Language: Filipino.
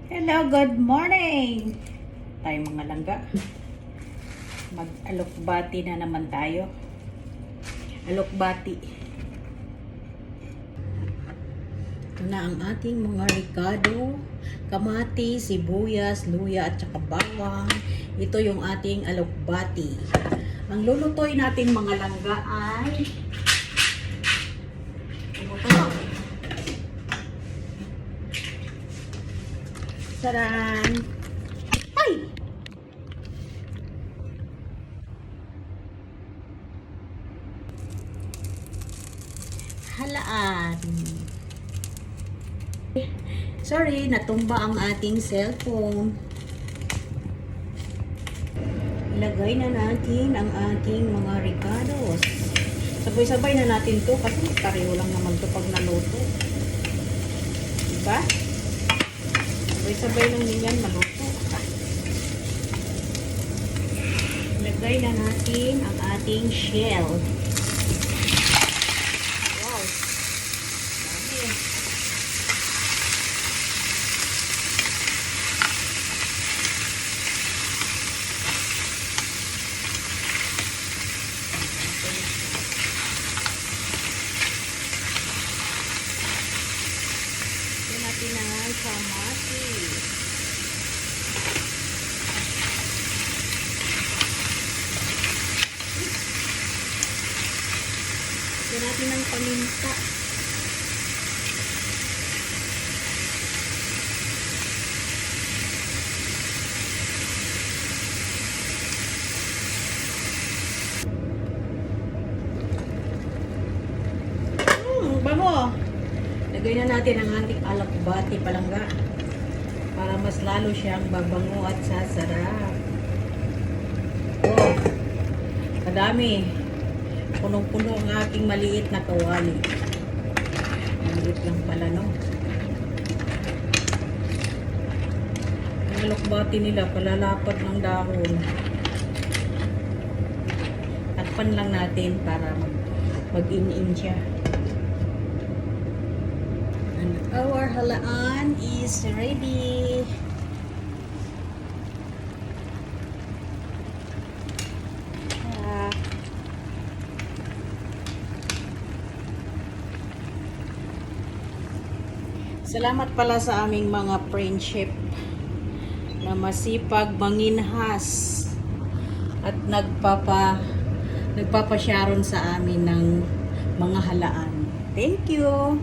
Hello, good morning! Tayo mga langga. Mag-alokbati na naman tayo. Alokbati. Ito na ang ating mga ricado, kamati, sibuyas, luya at saka bawang. Ito yung ating alokbati. Ang lulutuin natin mga langga ay saran. Ay! Halaan. Sorry, natumba ang ating cellphone. Ilagay na natin ang ating mga ricados. Sabay-sabay na natin to kasi pareho lang naman to pag naluto. Diba? Sabay-sabay lang din yan maluto. Ilagay na natin ang ating shell. Wow! Dami. Lagyan natin ang kamati. Lagyan natin ang paminta. Bango! Lagay na natin ang ating alokbati palangga para mas lalo siyang babango at sasarap. Oh, kadami. Punong-puno ang aking maliit na kawali. Maliit lang pala, no? Ang alokbati nila, palalapat ng dahon. Takpan lang natin para mag-in-in siya. And our halaan is ready. Salamat pala sa aming mga friendship na masipag manginhas at nagpapasyaron sa amin ng mga halaan. Thank you!